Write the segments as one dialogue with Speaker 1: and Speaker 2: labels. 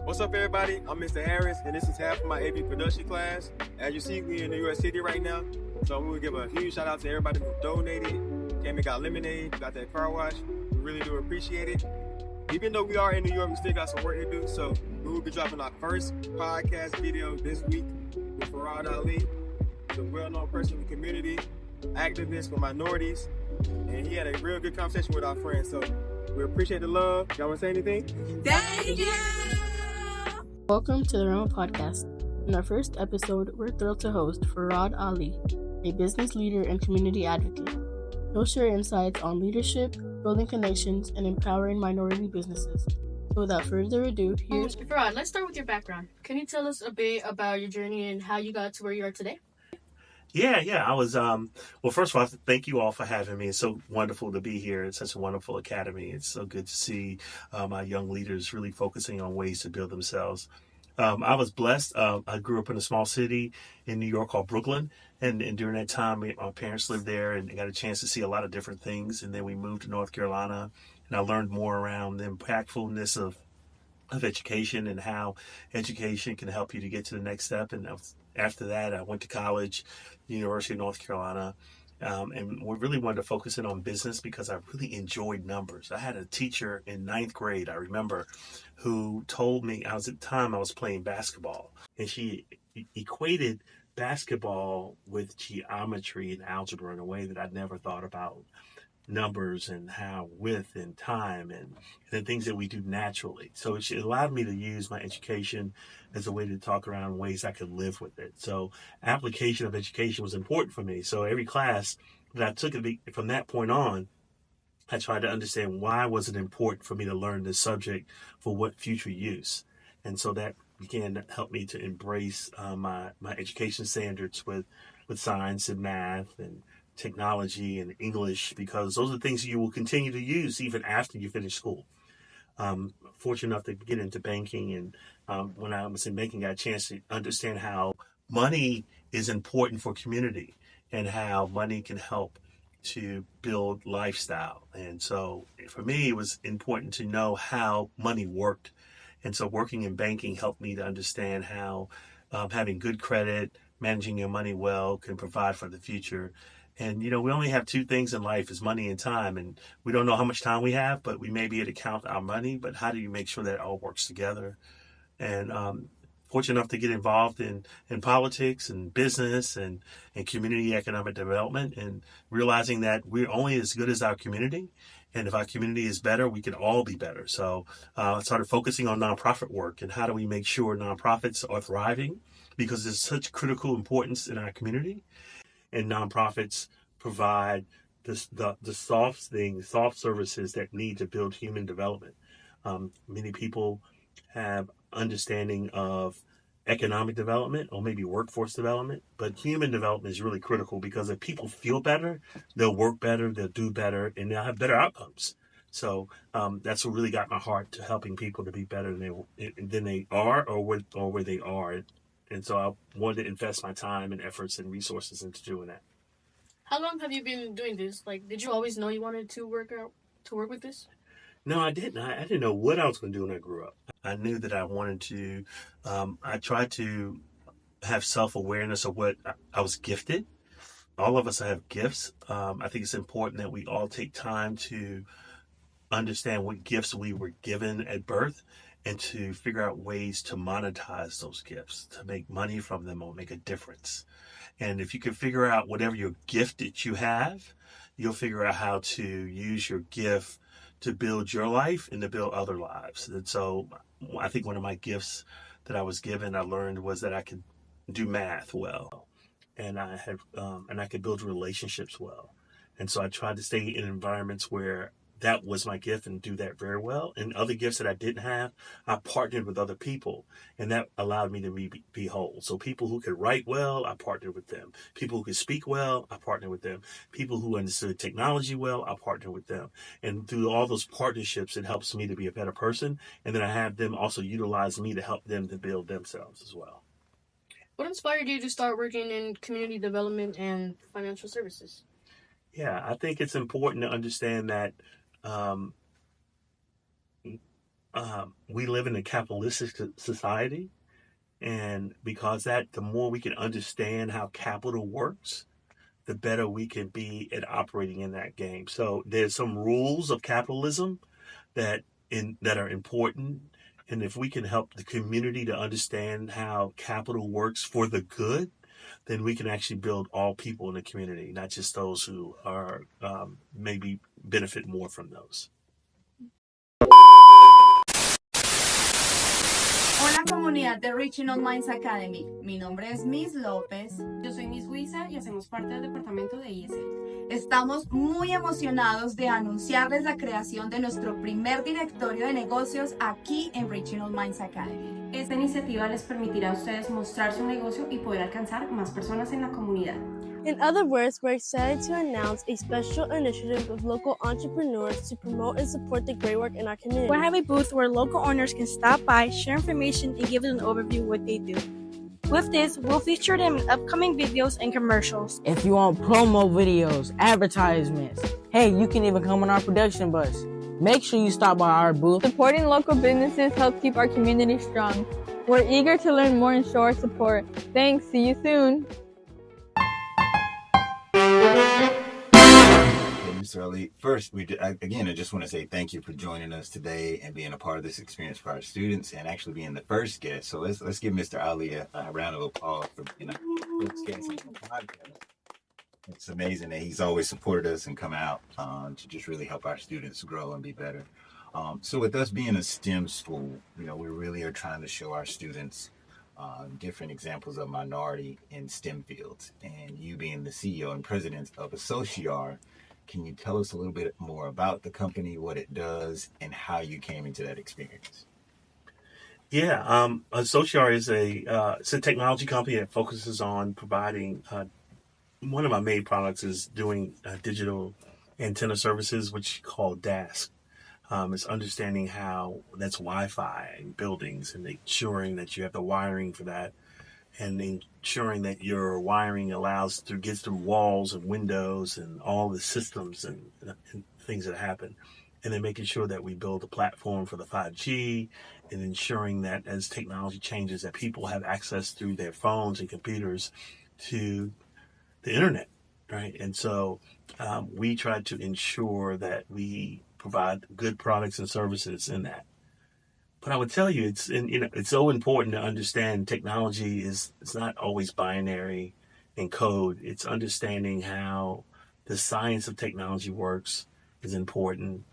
Speaker 1: What's up, everybody? I'm Mr. Harris, and this is half of my AV production class. As you see, we're in New York City right now, so we will give a huge shout out to everybody who donated, came and got lemonade, got that car wash. We really do appreciate it. Even though we are in New York, we still got some work to do, so we will be dropping our first podcast video this week with Farad Ali, the well-known person in the community, activist for minorities, and he had a real good conversation with our friends, so we appreciate the love. Y'all want to say anything?
Speaker 2: Thank you!
Speaker 3: Welcome to the Rama Podcast. In our first episode, we're thrilled to host Farad Ali, a business leader and community advocate. He'll share insights on leadership, building connections, and empowering minority businesses. So without further ado, here's
Speaker 2: Farad. Let's start with your background. Can you tell us a bit about your journey and how you got to where you are today?
Speaker 4: Yeah. I was, well, first of all, thank you all for having me. It's so wonderful to be here. It's such a wonderful academy. It's so good to see my young leaders really focusing on ways to build themselves. I was blessed. I grew up in a small city in New York called Brooklyn. And during that time, my parents lived there and got a chance to see a lot of different things. And then we moved to North Carolina, and I learned more around the impactfulness of education and how education can help you to get to the next step. And after that, I went to college, University of North Carolina, and we really wanted to focus in on business because I really enjoyed numbers. I had a teacher in ninth grade, I remember, who told me, I was playing basketball, and she equated basketball with geometry and algebra in a way that I'd never thought about numbers and how width and time and the things that we do naturally. So it allowed me to use my education as a way to talk around ways I could live with it. So application of education was important for me. So every class that I took from that point on, I tried to understand why was it important for me to learn this subject for what future use. And so that began to help me to embrace my education standards with science and math and technology and English, because those are things you will continue to use even after you finish school. Fortunate enough to get into banking, and when I was in banking, I got a chance to understand how money is important for community and how money can help to build lifestyle. And so for me, it was important to know how money worked. And so working in banking helped me to understand how having good credit, managing your money well can provide for the future. And, we only have two things in life, is money and time. And we don't know how much time we have, but we may be able to count our money. But how do you make sure that it all works together? And fortunate enough to get involved in politics and business and community economic development, and realizing that we're only as good as our community. And if our community is better, we can all be better. So I started focusing on nonprofit work and how do we make sure nonprofits are thriving, because there's such critical importance in our community. And nonprofits provide the soft services that need to build human development. Many people have understanding of economic development or maybe workforce development, but human development is really critical, because if people feel better, they'll work better, they'll do better, and they'll have better outcomes. So that's what really got my heart to helping people to be better than they are or where they are. And so I wanted to invest my time and efforts and resources into doing that.
Speaker 2: How long have you been doing this? Did you always know you wanted to work with this?
Speaker 4: No, I didn't. I didn't know what I was going to do when I grew up. I knew that I wanted to, I tried to have self-awareness of what I was gifted. All of us have gifts. I think it's important that we all take time to understand what gifts we were given at birth, and to figure out ways to monetize those gifts, to make money from them or make a difference. And if you can figure out whatever your gift that you have, you'll figure out how to use your gift to build your life and to build other lives. And so I think one of my gifts that I was given, I learned, was that I could do math well, and I could build relationships well. And so I tried to stay in environments where that was my gift and do that very well. And other gifts that I didn't have, I partnered with other people, and that allowed me to be whole. So people who could write well, I partnered with them. People who could speak well, I partnered with them. People who understood technology well, I partnered with them. And through all those partnerships, it helps me to be a better person. And then I have them also utilize me to help them to build themselves as well.
Speaker 2: What inspired you to start working in community development and financial services?
Speaker 4: Yeah, I think it's important to understand that we live in a capitalistic society. And because that, the more we can understand how capital works, the better we can be at operating in that game. So there's some rules of capitalism that are important. And if we can help the community to understand how capital works for the good, then we can actually build all people in the community, not just those who are maybe benefit more from those.
Speaker 5: Hola comunidad de Regional Minds Academy, mi nombre es Miss López.
Speaker 6: Yo soy Miss Luisa y hacemos parte del departamento de ISL.
Speaker 5: Estamos muy emocionados de anunciarles la creación de nuestro primer directorio de negocios aquí en Regional Minds Academy.
Speaker 6: Esta iniciativa les permitirá a ustedes mostrar su negocio y poder alcanzar más personas en la comunidad.
Speaker 3: In other words, we're excited to announce a special initiative with local entrepreneurs to promote and support the great work in our community.
Speaker 7: We'll have a booth where local owners can stop by, share information, and give us an overview of what they do. With this, we'll feature them in upcoming videos and commercials.
Speaker 8: If you want promo videos, advertisements, hey, you can even come on our production bus. Make sure you stop by our booth.
Speaker 9: Supporting local businesses helps keep our community strong. We're eager to learn more and show our support. Thanks, see you soon.
Speaker 10: Mr. Ali, first, I just want to say thank you for joining us today and being a part of this experience for our students and actually being the first guest. So let's give Mr. Ali a round of applause for being a first guest on the podcast. It's amazing that he's always supported us and come out to just really help our students grow and be better. So with us being a STEM school, we really are trying to show our students different examples of minority in STEM fields. And you being the CEO and president of Associar, can you tell us a little bit more about the company, what it does, and how you came into that experience?
Speaker 4: Yeah, Associar is it's a technology company that focuses on providing. One of our main products is doing digital antenna services, which you call DAS. It's understanding how that's Wi-Fi in buildings and ensuring that you have the wiring for that, and ensuring that your wiring gets through walls and windows and all the systems and things that happen. And then making sure that we build a platform for the 5G and ensuring that as technology changes, that people have access through their phones and computers to the internet, right? And so we try to ensure that we provide good products and services in that. But I would tell you, it's so important to understand technology it's not always binary and code. It's understanding how the science of technology works is important.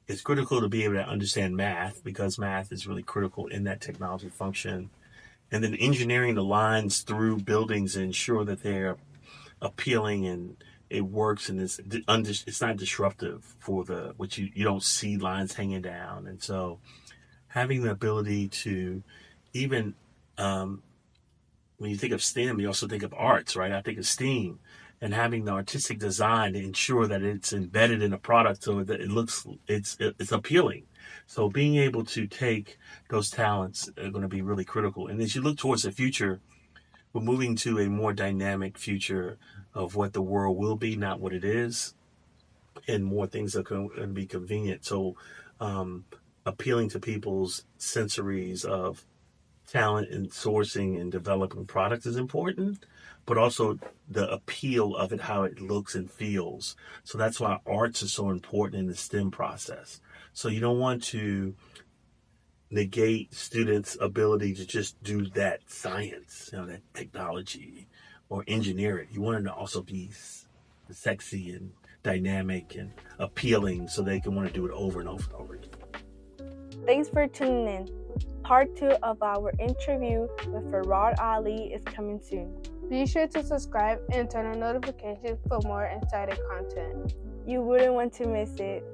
Speaker 4: It's critical to be able to understand math because math is really critical in that technology function. And then engineering the lines through buildings and ensure that they're appealing and it works and it's not disruptive for which you don't see lines hanging down. And so having the ability to even, when you think of STEM, you also think of arts, right? I think of STEAM and having the artistic design to ensure that it's embedded in a product so that it's appealing. So being able to take those talents are going to be really critical. And as you look towards the future, we're moving to a more dynamic future of what the world will be, not what it is, and more things are going to be convenient. So appealing to people's sensories of talent and sourcing and developing products is important, but also the appeal of it, how it looks and feels. So that's why arts are so important in the STEM process. So you don't want to negate students' ability to just do that science, that technology or engineer it. You want them to also be sexy and dynamic and appealing so they can want to do it over and over and over again.
Speaker 9: Thanks for tuning in. Part 2 of our interview with Farad Ali is coming soon. Be sure to subscribe and turn on notifications for more exciting content. You wouldn't want to miss it.